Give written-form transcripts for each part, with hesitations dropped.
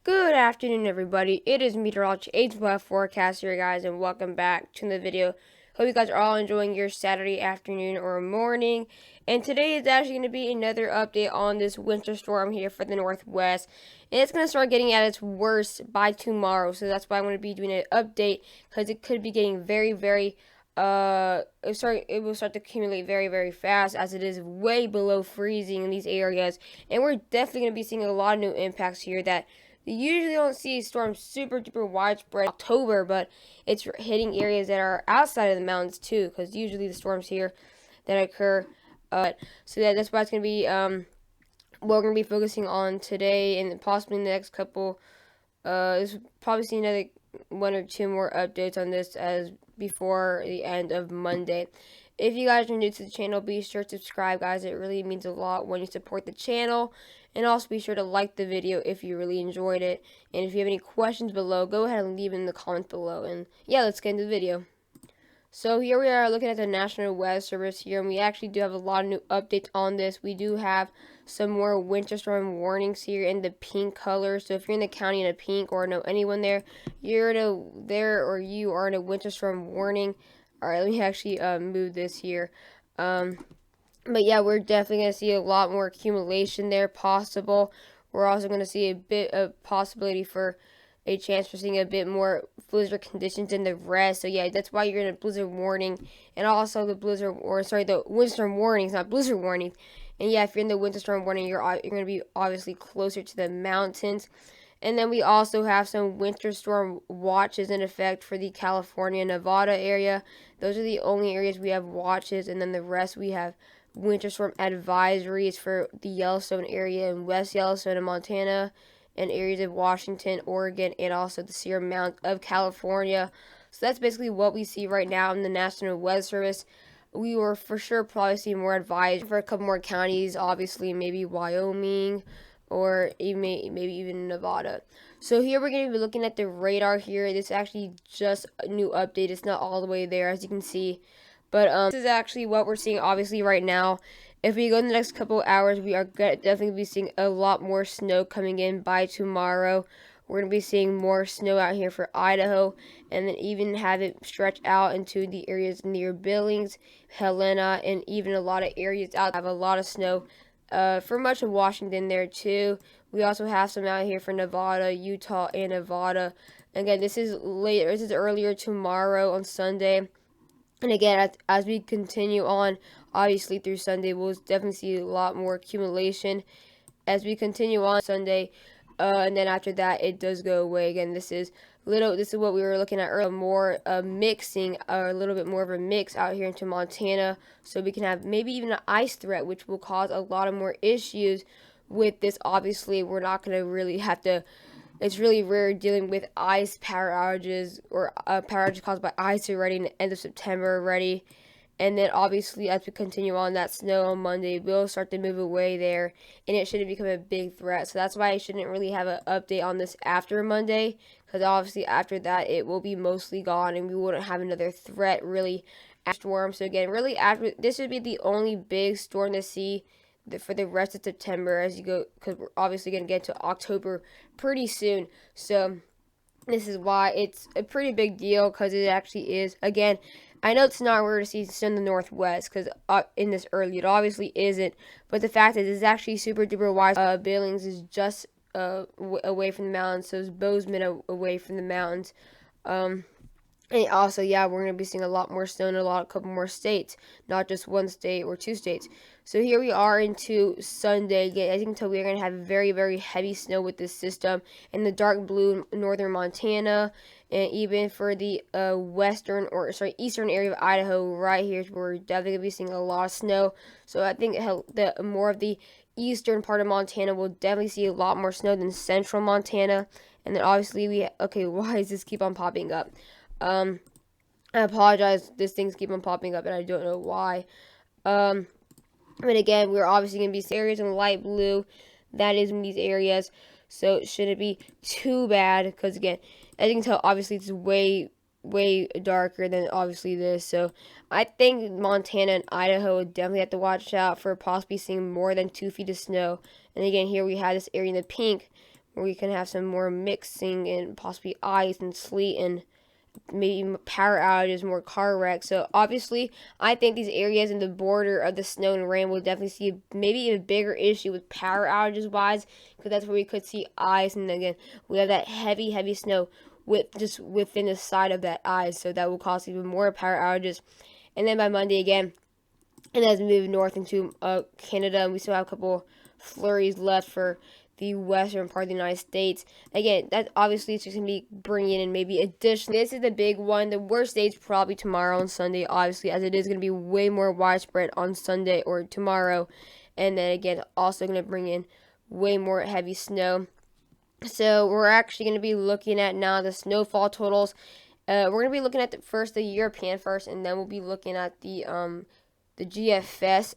Good afternoon, everybody. It is Meteorology 8 Forecast here, guys, and welcome back to the video. Hope you guys are all enjoying your Saturday afternoon or morning. And today is actually going to be another update on this winter storm here for the Northwest. And it's going to start getting at its worst by tomorrow. So that's why I'm going to be doing an update, because it could be getting very it will start to accumulate very fast, as it is way below freezing in these areas. And we're definitely going to be seeing a lot of new impacts here that you usually don't see storms super duper widespread in October, but it's hitting areas that are outside of the mountains too, because usually the storms here that occur. That's why it's gonna be what we're gonna be focusing on today, and possibly in the next couple. This probably see another one or two more updates on this as before the end of Monday. If you guys are new to the channel, be sure to subscribe, guys. It really means a lot when you support the channel. And also be sure to like the video if you really enjoyed it. And if you have any questions below, go ahead and leave in the comments below. And yeah, let's get into the video. So here we are looking at the National Weather Service here, and we actually do have a lot of new updates on this. We do have some more winter storm warnings here in the pink color. So if you're in the county in a pink or know anyone there, you are in a winter storm warning. All right, let me actually move this here. But yeah, we're definitely going to see a lot more accumulation there possible. We're also going to see a bit of possibility for a chance for seeing a bit more blizzard conditions in the rest. So yeah, that's why you're in a blizzard warning. And also the the windstorm warnings, not blizzard warning. And yeah, if you're in the winter storm warning, you're going to be obviously closer to the mountains. And then we also have some winter storm watches in effect for the California, Nevada area. Those are the only areas we have watches, and then the rest we have winter storm advisories for the Yellowstone area and West Yellowstone and Montana, and areas of Washington, Oregon, and also the Sierra Mountains of California. So that's basically what we see right now in the National Weather Service. We will for sure probably see more advisories for a couple more counties, obviously maybe Wyoming, or maybe even Nevada. So here we're going to be looking at the radar here. This is actually just a new update. It's not all the way there, as you can see. But this is actually what we're seeing obviously right now. If we go in the next couple hours, we are definitely be seeing a lot more snow coming in by tomorrow. We're going to be seeing more snow out here for Idaho, and then even have it stretch out into the areas near Billings, Helena, and even a lot of areas out have a lot of snow for much of Washington there too. We also have some out here for Nevada, Utah, and Nevada. Again, this is later. This is earlier tomorrow on Sunday. And again, as we continue on, obviously through Sunday, we'll definitely see a lot more accumulation as we continue on Sunday. And then after that, it does go away. Again, this is what we were looking at earlier, more mixing, or a little bit more of a mix out here into Montana, so we can have maybe even an ice threat, which will cause a lot of more issues with this. Obviously, we're not going to really have to. It's really rare dealing with ice power outages, or power outages caused by ice already in the end of September already. And then obviously as we continue on, that snow on Monday will start to move away there, and it shouldn't become a big threat. So that's why I shouldn't really have an update on this after Monday, because obviously after that it will be mostly gone, and we wouldn't have another threat really after storm. So again, really after this would be the only big storm to see for the rest of September as you go, because we're obviously going to get to October pretty soon. So this is why it's a pretty big deal, because it actually is. Again, I know it's not rare to see snow in the Northwest, because in this early, it obviously isn't. But the fact is, it's actually super duper wide. Billings is just away from the mountains, so is Bozeman away from the mountains. And also, yeah, we're going to be seeing a lot more snow in a couple more states, not just one state or two states. So here we are into Sunday. As you can tell, we're going to have very heavy snow with this system in the dark blue northern Montana, and even for the eastern area of Idaho right here, we're definitely going to be seeing a lot of snow. So I think the more of the eastern part of Montana will definitely see a lot more snow than central Montana. And then obviously why does this keep on popping up? I apologize, these things keep on popping up and I don't know why. But again, we're obviously going to be areas in light blue. That is in these areas, so it shouldn't be too bad, because again, as you can tell, obviously it's way darker than obviously this. So I think Montana and Idaho would definitely have to watch out for possibly seeing more than 2 feet of snow. And again, here we have this area in the pink, where we can have some more mixing and possibly ice and sleet and maybe power outages, more car wrecks. So obviously, I think these areas in the border of the snow and rain will definitely see maybe a bigger issue with power outages wise, because that's where we could see ice, and again, we have that heavy snow with just within the side of that ice, so that will cause even more power outages. And then by Monday again, and as we move north into Canada, and we still have a couple flurries left for the western part of the United States. Again, that obviously is just going to be bringing in maybe additional. This is the big one. The worst day is probably tomorrow and Sunday, obviously, as it is going to be way more widespread on Sunday or tomorrow. And then again, also going to bring in way more heavy snow. So we're actually going to be looking at now the snowfall totals. We're going to be looking at the European first, and then we'll be looking at the GFS.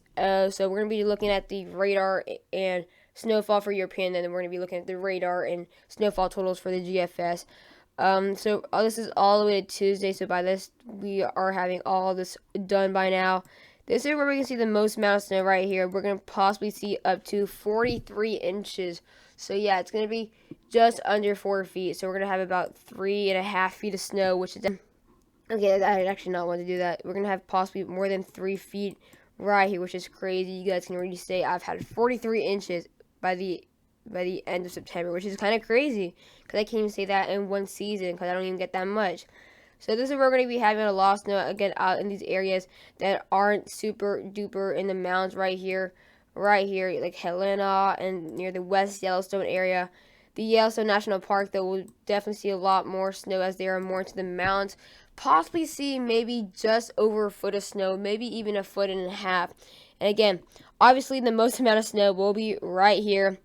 So we're going to be looking at the radar and snowfall for European, and then we're going to be looking at the radar and snowfall totals for the GFS. So this is all the way to Tuesday, so by this, we are having all this done by now. This is where we can see the most amount of snow right here. We're going to possibly see up to 43 inches. So yeah, it's going to be just under 4 feet. So we're going to have about 3.5 feet of snow, which is... Okay, I actually not want to do that. We're going to have possibly more than 3 feet right here, which is crazy. You guys can already say I've had 43 inches by the end of September, which is kind of crazy, because I can't even say that in one season, because I don't even get that much. So this is where we're going to be having a lot of snow again out in these areas that aren't super duper in the mountains right here, like Helena and near the West Yellowstone area. The Yellowstone National Park, though, will definitely see a lot more snow as they are more into the mountains. Possibly see maybe just over a foot of snow, maybe even 1.5 feet. And again, obviously the most amount of snow will be right here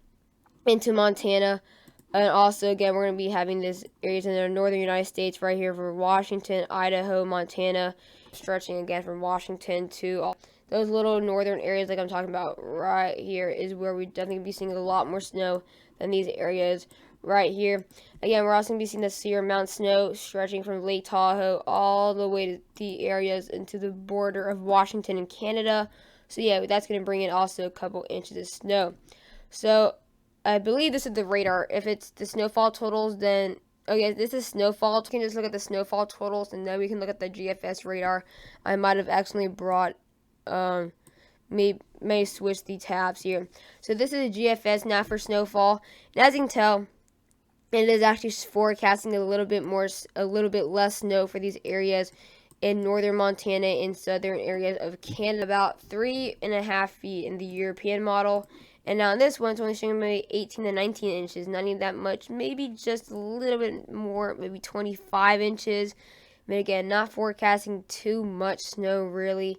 into Montana. And also, again, we're going to be having these areas in the northern United States right here for Washington, Idaho, Montana, stretching again from Washington to all those little northern areas like I'm talking about right here is where we definitely be seeing a lot more snow than these areas right here. Again, we're also going to be seeing the Sierra Mountain snow stretching from Lake Tahoe all the way to the areas into the border of Washington and Canada. So yeah, that's going to bring in also a couple inches of snow. So I believe this is the radar. If it's the snowfall totals, then okay, this is snowfall. We can just look at the snowfall totals, and then we can look at the GFS radar. I might have accidentally brought may switch the tabs here. So this is a GFS now for snowfall, and as you can tell, it is actually forecasting a little bit less snow for these areas in northern Montana and southern areas of Canada, about 3.5 feet in the European model. And now in this one, it's only showing maybe 18 to 19 inches, not even that much, maybe just a little bit more, maybe 25 inches. But again, not forecasting too much snow really,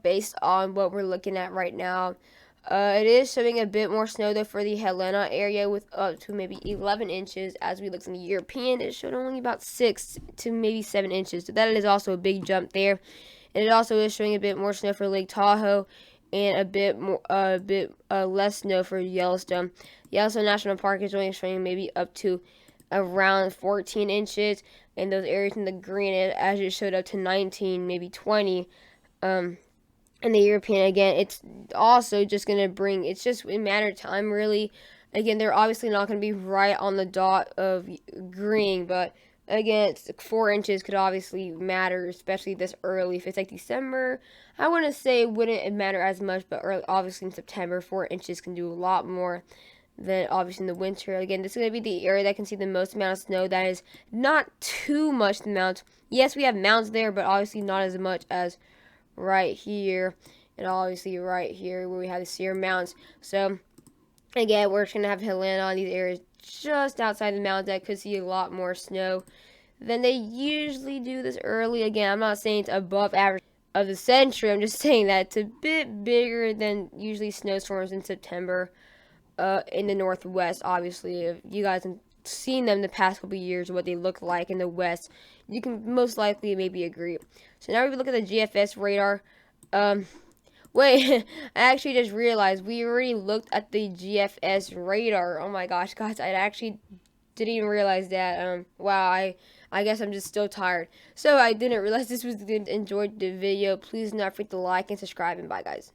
based on what we're looking at right now. It is showing a bit more snow though for the Helena area with up to maybe 11 inches. As we look in the European, it showed only about 6 to maybe 7 inches. So that is also a big jump there. And it also is showing a bit more snow for Lake Tahoe and a bit less snow for Yellowstone. Yellowstone National Park is only showing maybe up to around 14 inches. And those areas in the green, as it showed up to 19, maybe 20. In the European, again, it's also just going to bring, it's just a matter of time, really. Again, they're obviously not going to be right on the dot of green, but again, it's 4 inches could obviously matter, especially this early. If it's like December, I wouldn't say it wouldn't matter as much, but early, obviously in September, 4 inches can do a lot more than obviously in the winter. Again, this is going to be the area that can see the most amount of snow. That is not too much the amount. Yes, we have mountains there, but obviously not as much as right here, and obviously right here where we have the Sierra Mountains. So again, we're just gonna have Helena on these areas just outside the mountains that could see a lot more snow than they usually do this early. Again, I'm not saying it's above average of the century, I'm just saying that it's a bit bigger than usually snowstorms in September in the northwest. Obviously, if you guys have seen them the past couple years, what they look like in the west, you can most likely maybe agree. So now we look at the GFS radar. Wait, I actually just realized we already looked at the GFS radar. Oh my gosh, guys, I actually didn't even realize that. Wow, I guess I'm just still tired. So I didn't realize this was good. Enjoyed the video. Please do not forget to like and subscribe, and bye, guys.